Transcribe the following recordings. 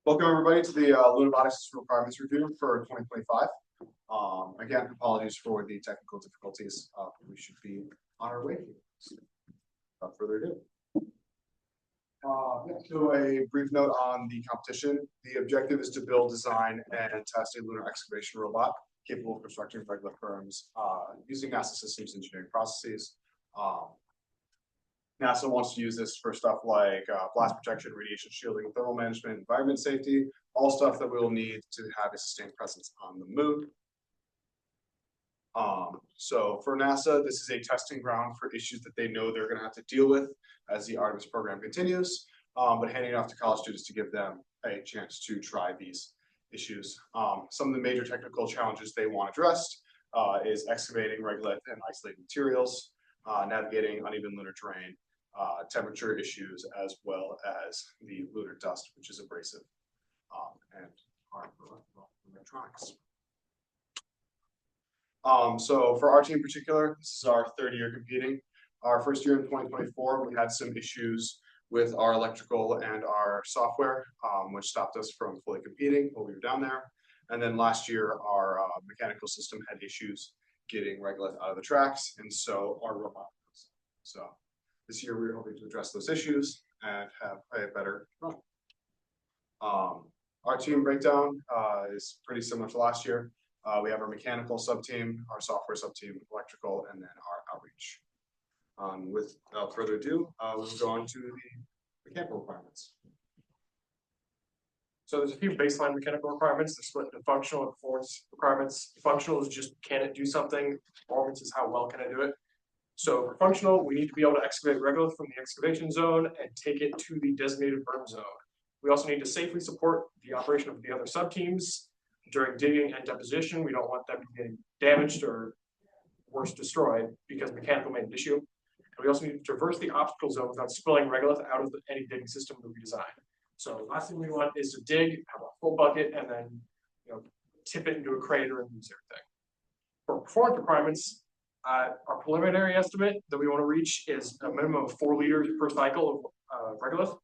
Welcome everybody to the Lunabotics requirements review for 2025. Again, apologies for the technical difficulties. We should be on our way here. So, without further ado. So a brief note on the competition. The objective is to build, design, and test a lunar excavation robot capable of constructing regular firms using NASA systems engineering processes. NASA wants to use this for stuff like blast protection, radiation shielding, thermal management, environment safety, all stuff that we will need to have a sustained presence on the moon. So for NASA, this is a testing ground for issues that they know they're going to have to deal with as the Artemis program continues, but handing it off to college students to give them a chance to try these issues. Some of the major technical challenges they want addressed is excavating regolith and isolated materials, navigating uneven lunar terrain, temperature issues, as well as the lunar dust, which is abrasive and hard for electronics. So for our team in particular, this is our third year competing. Our first year in 2024, we had some issues with our electrical and our software, which stopped us from fully competing while we were down there. And then last year, our mechanical system had issues getting regolith out of the tracks, and so our robot. So this year, we were hoping to address those issues and have a better run. Our team breakdown is pretty similar to last year. We have our mechanical sub-team, our software sub-team, electrical, and then our outreach. Without further ado, we'll go on to the mechanical requirements. So there's a few baseline mechanical requirements. They're split into functional and performance requirements. Functional is just, can it do something? Performance is, how well can I do it? So for functional, we need to be able to excavate regolith from the excavation zone and take it to the designated burn zone. We also need to safely support the operation of the other sub-teams during digging and deposition. We don't want them getting damaged or worse, destroyed because mechanical made an issue. And we also need to traverse the obstacle zone without spilling regolith out of any digging system that we design. So the last thing we want is to dig, have a full bucket, and then tip it into a crater and lose everything. For performance requirements, our preliminary estimate that we want to reach is a minimum of 4 liters per cycle of regolith.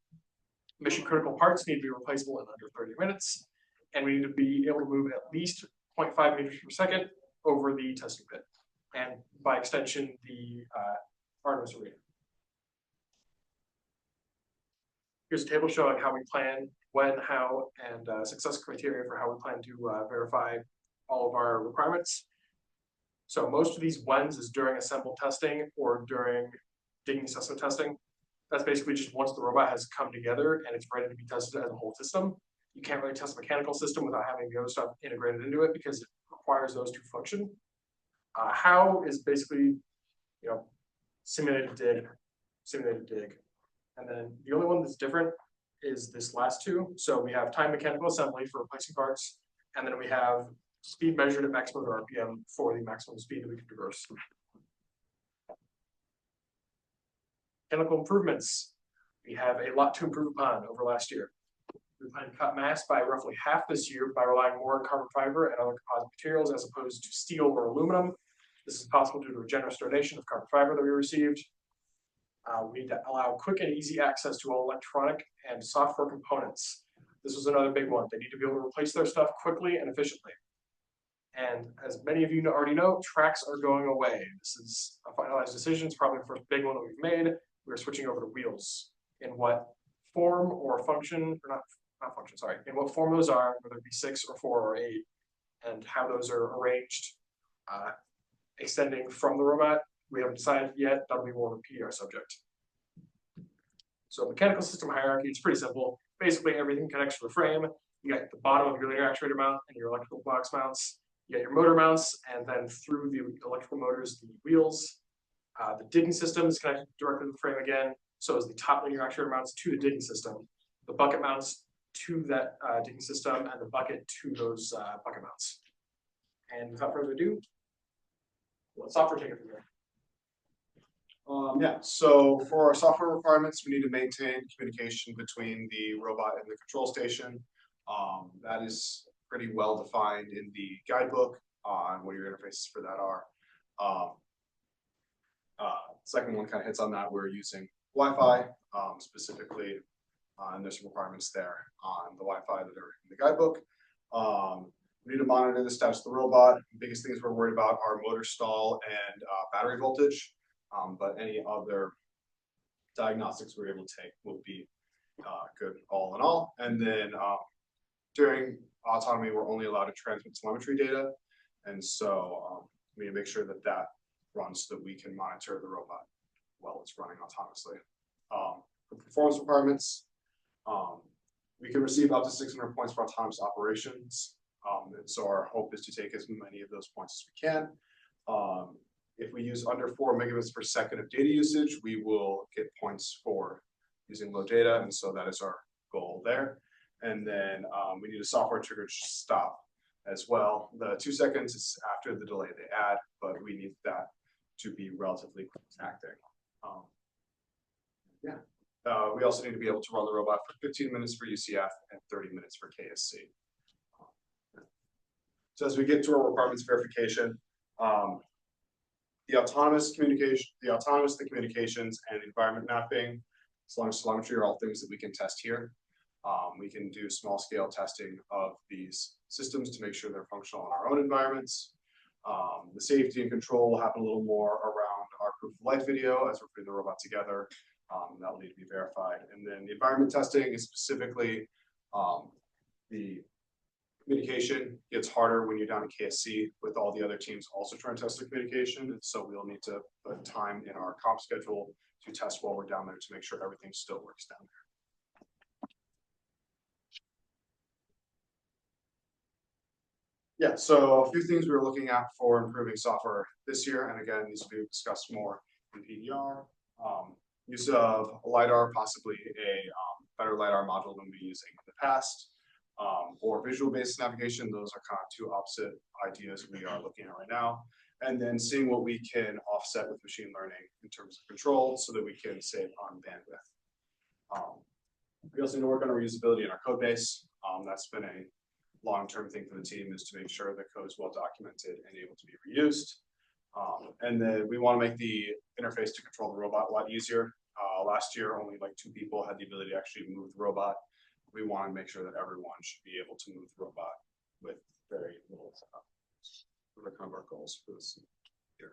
Mission critical parts need to be replaceable in under 30 minutes, and we need to be able to move at least 0.5 meters per second over the testing pit, and by extension, the Artemis arena. Here's a table showing how we plan, when, how, and success criteria for how we plan to verify all of our requirements. So most of these whens is during assembled testing or during digging assessment testing. That's basically just once the robot has come together and it's ready to be tested as a whole system. You can't really test a mechanical system without having the other stuff integrated into it because it requires those to function. How is basically, simulated dig. And then the only one that's different is this last two. So we have time mechanical assembly for replacing parts, and then we have speed measured at maximum RPM for the maximum speed that we can traverse. Mechanical improvements. We have a lot to improve upon over last year. We plan to cut mass by roughly half this year by relying more on carbon fiber and other composite materials as opposed to steel or aluminum. This is possible due to a generous donation of carbon fiber that we received. We need to allow quick and easy access to all electronic and software components. This was another big one. They need to be able to replace their stuff quickly and efficiently. And as many of you already know, tracks are going away. This is a finalized decision. It's probably the first big one that we've made. We're switching over to wheels. In what form or function, or not function, sorry, in what form those are, whether it be 6 or 4 or 8, and how those are arranged, extending from the robot, we haven't decided yet. That'll be more of a PDR subject. So mechanical system hierarchy, it's pretty simple. Basically, everything connects to the frame. You got the bottom of your linear actuator mount and your electrical box mounts. You got your motor mounts, and then through the electrical motors, the wheels. The digging system is connected directly to the frame again. So is the top linear actuator mounts to the digging system. The bucket mounts to that digging system, and the bucket to those bucket mounts. And without further ado, let software take it from there. So for our software requirements, we need to maintain communication between the robot and the control station. That is pretty well defined in the guidebook on what your interfaces for that are. Second one kind of hits on that. We're using Wi-Fi, specifically And there's some requirements there on the Wi-Fi that are in the guidebook. We need to monitor the status of the robot. The biggest things we're worried about are motor stall and battery voltage, but any other diagnostics we're able to take will be good all in all. And then during autonomy, we're only allowed to transmit telemetry data. And so we need to make sure that that runs so that we can monitor the robot while it's running autonomously. For performance requirements, we can receive up to 600 points for autonomous operations. And so our hope is to take as many of those points as we can. If we use under 4 megabits per second of data usage, we will get points for using low data. And so that is our goal there. And then we need a software triggered stop as well. The 2 seconds is after the delay they add, but we need that to be relatively quick acting. We also need to be able to run the robot for 15 minutes for UCF and 30 minutes for KSC. So as we get to our requirements verification, the autonomous, the communications, and environment mapping, as long as telemetry are all things that we can test here. We can do small scale testing of these systems to make sure they're functional in our own environments. The safety and control will happen a little more around our proof of life video as we're putting the robot together. That will need to be verified. And then the environment testing is specifically the communication gets harder when you're down in KSC with all the other teams also trying to test the communication. And so we'll need to put time in our comp schedule to test while we're down there to make sure everything still works down there. Yeah, so a few things we were looking at for improving software this year. And again, these will be discussed more in PDR. Use of LiDAR, possibly a better LiDAR module than we're using in the past. Or visual-based navigation. Those are kind of two opposite ideas we are looking at right now. And then seeing what we can offset with machine learning in terms of control so that we can save on bandwidth. We also need to work on our reusability in our code base. That's been a long-term thing for the team, is to make sure the code is well documented and able to be reused. And then we want to make the interface to control the robot a lot easier. Last year, only like 2 people had the ability to actually move the robot. We want to make sure that everyone should be able to move the robot with very little setup. Those are kind of our goals for this year.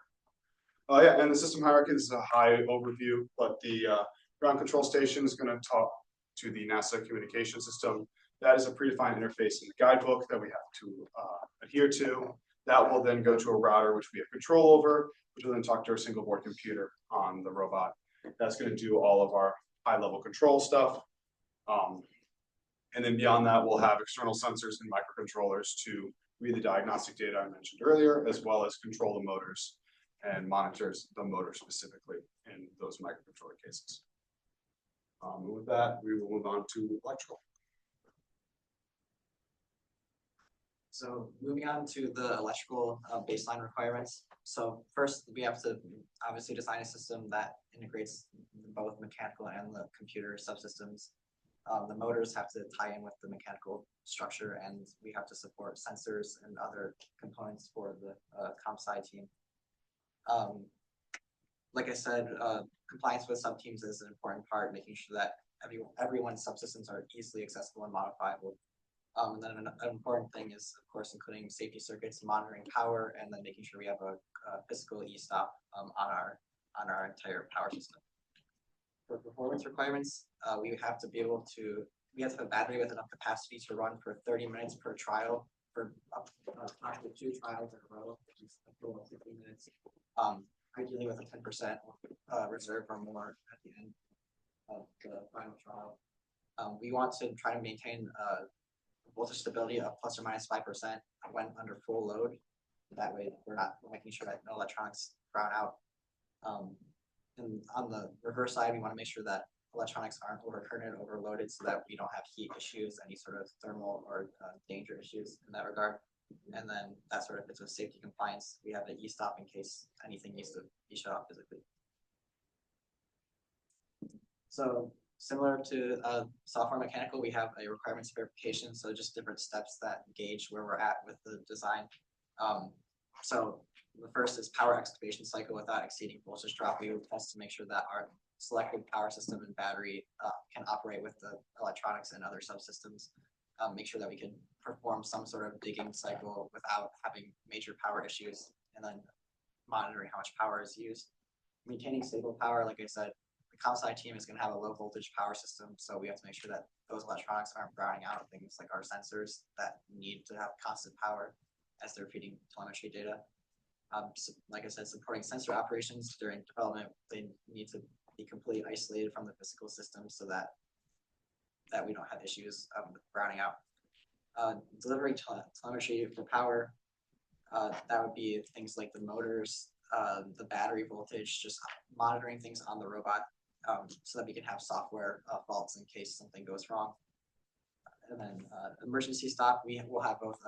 Yeah, and the system hierarchy, this is a high overview, but the ground control station is going to talk to the NASA communication system. That is a predefined interface in the guidebook that we have to adhere to. That will then go to a router, which we have control over, which will then talk to our single board computer on the robot. That's going to do all of our high level control stuff. And then beyond that, we'll have external sensors and microcontrollers to read the diagnostic data I mentioned earlier, as well as control the motors and monitors the motor specifically in those microcontroller cases. With that, we will move on to electrical. So moving on to the electrical baseline requirements. So first, we have to obviously design a system that integrates both mechanical and the computer subsystems. The motors have to tie in with the mechanical structure, and we have to support sensors and other components for the comp sci team. Like I said, compliance with subteams is an important part, making sure that everyone's subsystems are easily accessible and modifiable. And then an important thing is, of course, including safety circuits, monitoring power, and then making sure we have a physical e-stop on our entire power system. For performance requirements, we have to have a battery with enough capacity to run for 30 minutes per trial for up to 2 trials in a row, which is a total of 15 minutes. Ideally with a 10% reserve or more at the end of the final trial. We want to try to maintain voltage stability of plus or minus 5% when under full load. That way we're making sure that no electronics brown out. And on the reverse side, we want to make sure that electronics aren't overcurrented, overloaded, so that we don't have heat issues, any sort of thermal or danger issues in that regard. And then that sort of fits with safety compliance. We have an e-stop in case anything needs to be shut off physically. So similar to software mechanical, we have a requirements verification. So just different steps that gauge where we're at with the design. So the first is power excavation cycle without exceeding voltage drop. We would test to make sure that our selected power system and battery can operate with the electronics and other subsystems. Make sure that we can perform some sort of digging cycle without having major power issues, and then monitoring how much power is used. Maintaining stable power, like I said, the comp sci team is going to have a low voltage power system, so we have to make sure that those electronics aren't browning out, things like our sensors that need to have constant power as they're feeding telemetry data. So, like I said, supporting sensor operations during development, they need to be completely isolated from the physical system so that we don't have issues with browning out. Delivering telemetry for power, that would be things like the motors, the battery voltage, just monitoring things on the robot, so that we can have software faults in case something goes wrong. And then emergency stop, we will have both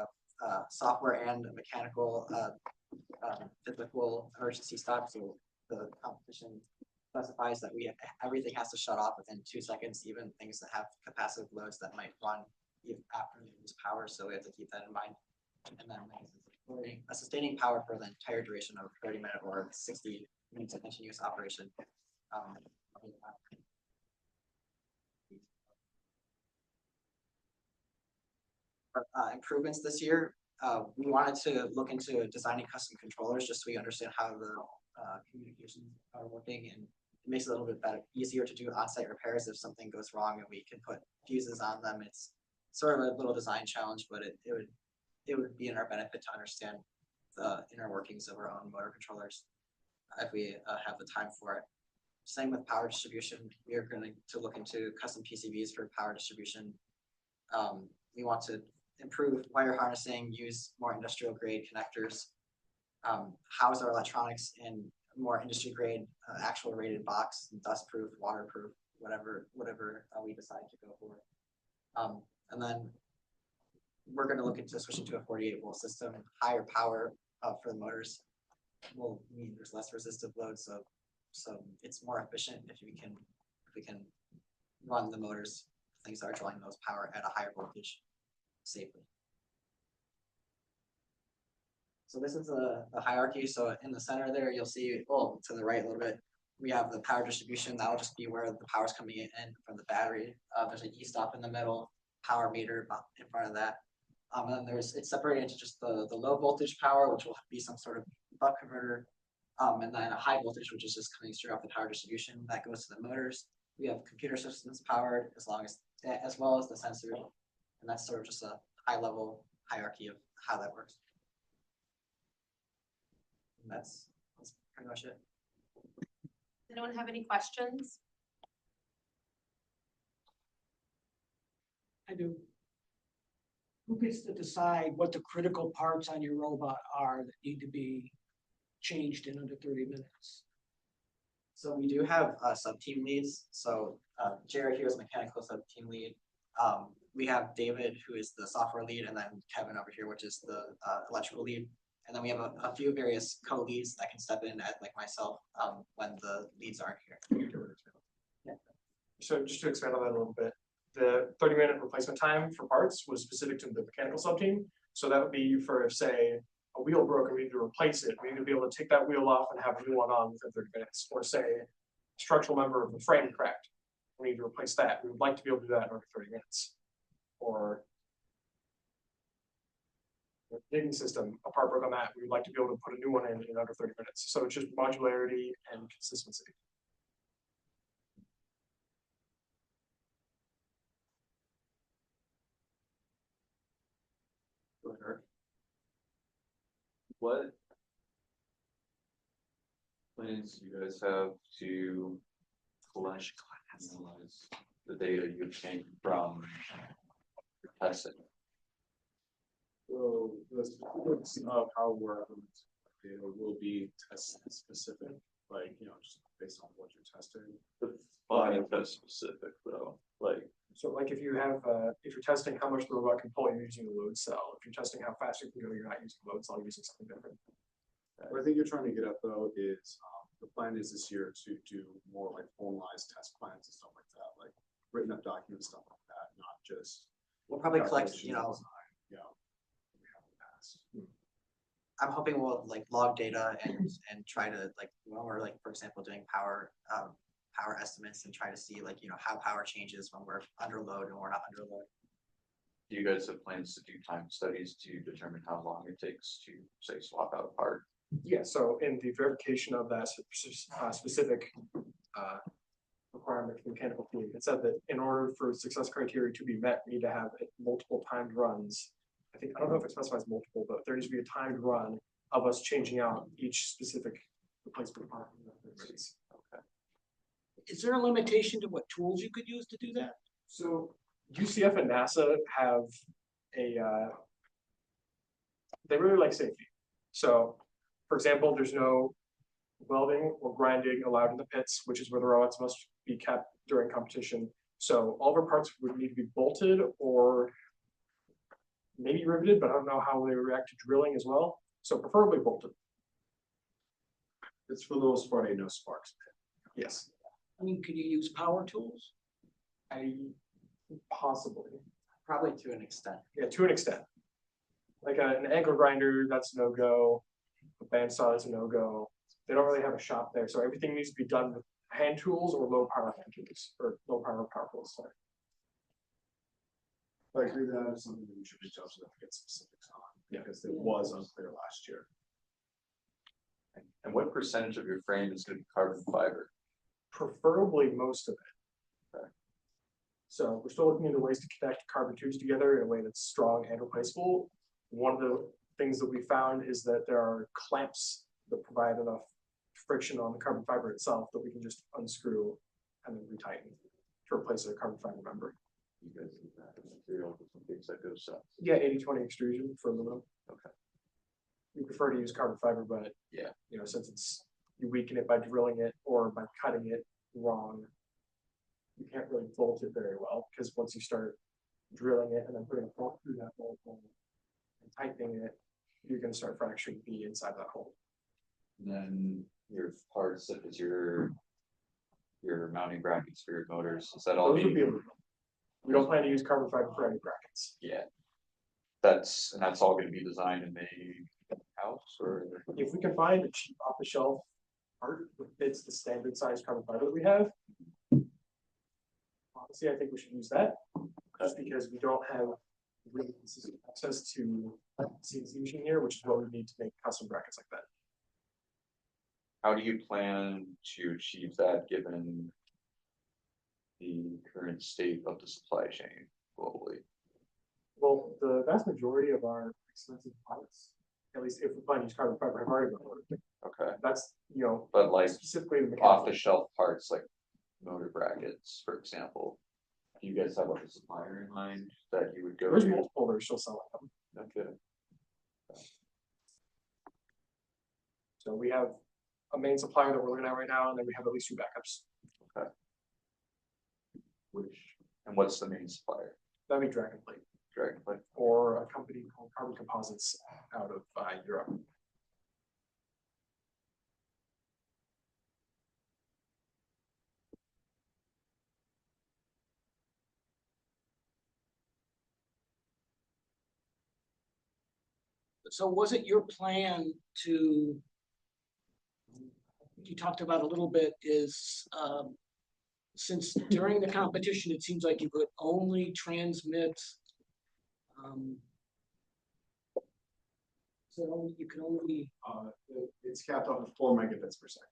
a software and a mechanical physical emergency stop. So the competition specifies that everything has to shut off within 2 seconds, even things that have capacitive loads that might run even after they lose power. So we have to keep that in mind. And then sustaining power for the entire duration of 30-minute or 60 minutes of continuous operation. Improvements this year, we wanted to look into designing custom controllers just so we understand how the communications are working, and it makes it a little bit better, easier to do on-site repairs if something goes wrong and we can put fuses on them. It's sort of a little design challenge, but it would be in our benefit to understand the inner workings of our own motor controllers if we have the time for it. Same with power distribution. We are going to look into custom PCBs for power distribution. We want to improve wire harnessing, use more industrial grade connectors, house our electronics in more industry grade, actual rated box, dust proof, waterproof, whatever we decide to go for. And then we're going to look into switching to a 48-volt system. Higher power for the motors will mean there's less resistive load, so it's more efficient if we can run the motors, things that are drawing those power at a higher voltage safely. So this is the hierarchy. So in the center there, you'll see, to the right a little bit, we have the power distribution. That will just be where the power is coming in from the battery. There's an E-stop in the middle, power meter in front of that. And then it's separated into just the low voltage power, which will be some sort of buck converter, and then a high voltage, which is just coming straight off the power distribution that goes to the motors. We have computer systems powered as well as the sensor, and that's sort of just a high level hierarchy of how that works. And that's pretty much it. Does anyone have any questions? I do. Who gets to decide what the critical parts on your robot are that need to be changed in under 30 minutes? So we do have sub-team leads. So Jared here is mechanical sub-team lead. We have David, who is the software lead, and then Kevin over here, which is the electrical lead. And then we have a few various co-leads that can step in, like myself, when the leads aren't here. Yeah. So just to expand on that a little bit, the 30-minute replacement time for parts was specific to the mechanical sub-team. So that would be for, say, a wheel broke and we need to replace it. We need to be able to take that wheel off and have a new one on within 30 minutes. Or say, a structural member of the frame cracked. We need to replace that. We would like to be able to do that in under 30 minutes. Or the digging system, a part broke on that. We would like to be able to put a new one in under 30 minutes. So it's just modularity and consistency. What plans do you guys have to collect, analyze the data you obtained from your testing? So the specifics of how we're data will be test specific, like, just based on what you're testing. Define test specific though, like. So like if you have, if you're testing how much the robot can pull, you're using a load cell. If you're testing how fast you can go, you're not using a load cell, you're using something different. What I think you're trying to get at though is the plan is this year to do more like formalized test plans and stuff like that, like written up documents, stuff like that, not just. We'll probably collect, calculation design, we have in the past. I'm hoping we'll like log data and try to, like, when we're, like, for example, doing power power estimates and try to see like, how power changes when we're under load and we're not under load. Do you guys have plans to do time studies to determine how long it takes to, say, swap out a part? Yeah, so in the verification of that specific requirement for mechanical fluid, it said that in order for success criteria to be met, we need to have multiple timed runs. I don't know if it specifies multiple, but there needs to be a timed run of us changing out each specific replacement part. Okay. Is there a limitation to what tools you could use to do that? So UCF and NASA have they really like safety. So, for example, there's no welding or grinding allowed in the pits, which is where the robots must be kept during competition. So all of our parts would need to be bolted or maybe riveted, but I don't know how they react to drilling as well. So preferably bolted. It's for the most part a no sparks pit. Yes, I mean, could you use power tools? possibly. Probably to an extent. Yeah, to an extent. Like an angle grinder, that's no go. A bandsaw is a no go. They don't really have a shop there, so everything needs to be done with hand tools or low power hand tools, or low power tools. Sorry. I agree that is something that we should reach out to them to get specifics on, because it was unclear last year. And what percentage of your frame is gonna be carbon fiber? Preferably most of it. Okay. So we're still looking into ways to connect carbon tubes together in a way that's strong and replaceable. One of the things that we found is that there are clamps that provide enough friction on the carbon fiber itself that we can just unscrew and then retighten to replace a carbon fiber member. You guys need that material for some things that goes up. Yeah, 80-20 extrusion for aluminum. Okay. We prefer to use carbon fiber, but Yeah. Since you weaken it by drilling it or by cutting it wrong, you can't really bolt it very well, because once you start drilling it and then putting a bolt through that bolt hole and tightening it, you're going to start fracturing the inside of that hole. And then your parts such as your mounting brackets for your motors, is that all? Those would be aluminum. We don't plan to use carbon fiber for any brackets. Yeah. That's all gonna be designed in the house, or? If we can find a cheap off-the-shelf part that fits the standard size carbon fiber that we have, honestly, I think we should use that, just because we don't have really consistent access to CNC machine here, which is what we need to make custom brackets like that. How do you plan to achieve that given the current state of the supply chain globally? Well, the vast majority of our expensive parts, at least if we plan to use carbon fiber, have already been ordered. Okay, That's, but like specifically the off mechanical. the shelf parts like motor brackets, for example. Do you guys have like a supplier in mind that you would go There's to? multiple that are still selling them. No kidding. So we have a main supplier that we're looking at right now, and then we have at least 2 backups. And what's the main supplier? That'd be Dragonplate, Dragonfly? or a company called Carbon Composites out of Europe. So was it your plan to, you talked about a little bit is, since during the competition, it seems like you could only transmit, so you can only, It's capped on 4 megabits per second.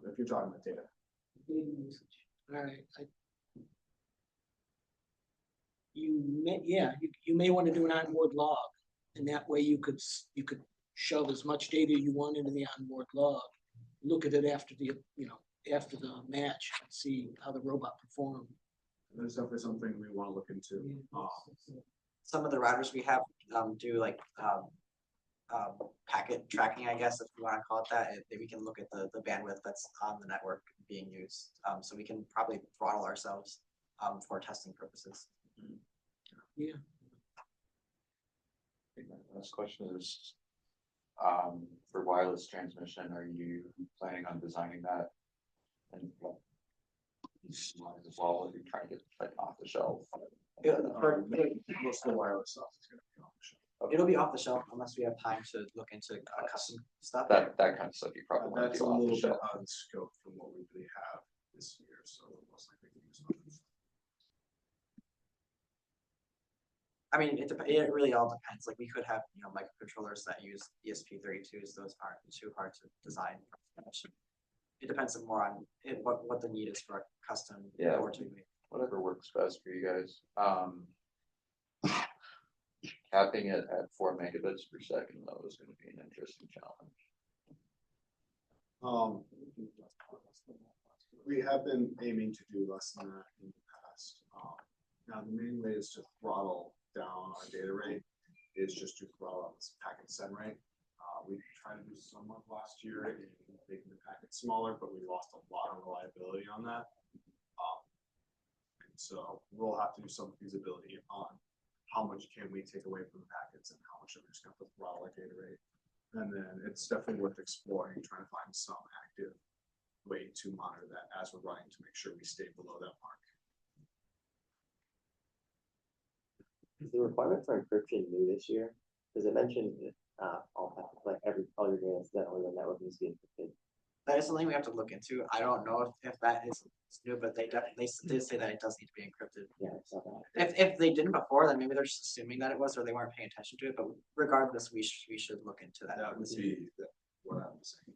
If you're talking about data. data usage. All right. You may want to do an onboard log, and that way you could shove as much data you want into the onboard log. Look at it after the match and see how the robot performed. There's definitely something we want to look into. Some of the routers we have do like packet tracking, I guess, if you want to call it that. We can look at the bandwidth that's on the network being used. So we can probably throttle ourselves for testing purposes. Yeah. My last question is, for wireless transmission, are you planning on designing that? And as well, are you trying to get like off the shelf? Most of the wireless stuff is going to be on the shelf. It'll be off the shelf unless we have time to look into custom stuff. That kind of stuff you probably want to That's do a off little the bit shelf. out of scope from what we really I mean, it really all depends, like, we could have, you know, microcontrollers that use ESP32s, those aren't too hard to design from scratch. It depends more on what the need is for a custom Yeah. board to be made. Whatever works best for you guys. Capping it at 4 megabits per second though is gonna be an interesting challenge. We have been aiming to do less than that in the past. Now the main way is to throttle down our data rate is just to throttle up this packet send rate. We tried to do some work last year in making the packet smaller, but we lost a lot of reliability on that. And so we'll have to do some feasibility on how much can we take away from the packets and how much are we just going to throttle our data rate. And then it's definitely worth exploring, trying to find some active way to monitor that as we're running to make sure we stay below that mark. Is the requirement for encryption new this year? Because it mentioned all your data is only the network needs to be encrypted. That is something we have to look into. I don't know if that is new, but they definitely did say that it does need to be encrypted. Yeah, I saw that. If they didn't before, then maybe they're just assuming that it was, or they weren't paying attention to it, but regardless, we should look into that. That would be what I'm saying.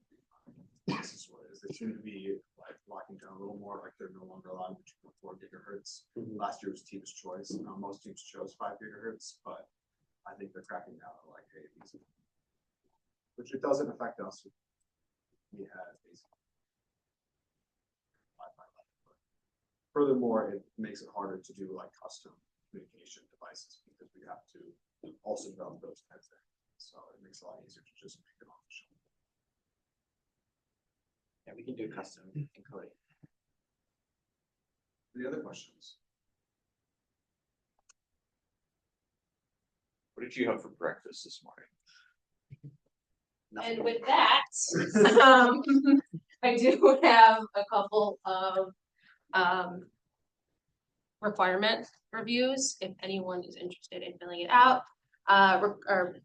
This is what it is. They seem to be like locking down a little more, like they're no longer allowed 2.4 gigahertz. Last year was team's choice. Most teams chose 5 gigahertz, but I think they're cracking down on like, hey, these, which it doesn't affect us. We had basically. Furthermore, it makes it harder to do like custom communication devices because we have to also develop those kinds of things. So it makes it a lot easier to just make it off the shelf. Yeah, we can do custom encoding. Any other questions? What did you have for breakfast this morning? And with that, I do have a couple of requirement reviews, if anyone is interested in filling it out. Or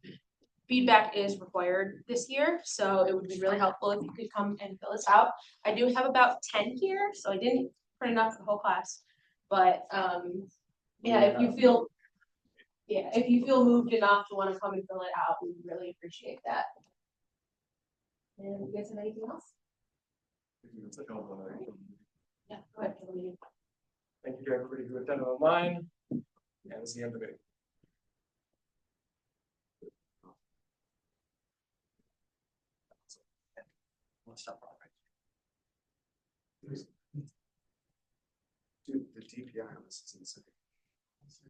feedback is required this year, so it would be really helpful if you could come and fill this out. I do have about 10 here, so I didn't print enough for the whole class, but yeah, if you feel moved enough to want to come and fill it out, we would really appreciate that. And you guys have anything else? Yeah, go ahead. Thank you to everybody who attended online. And that's the end of it. Let's stop right. Dude, the DPI on this is insane.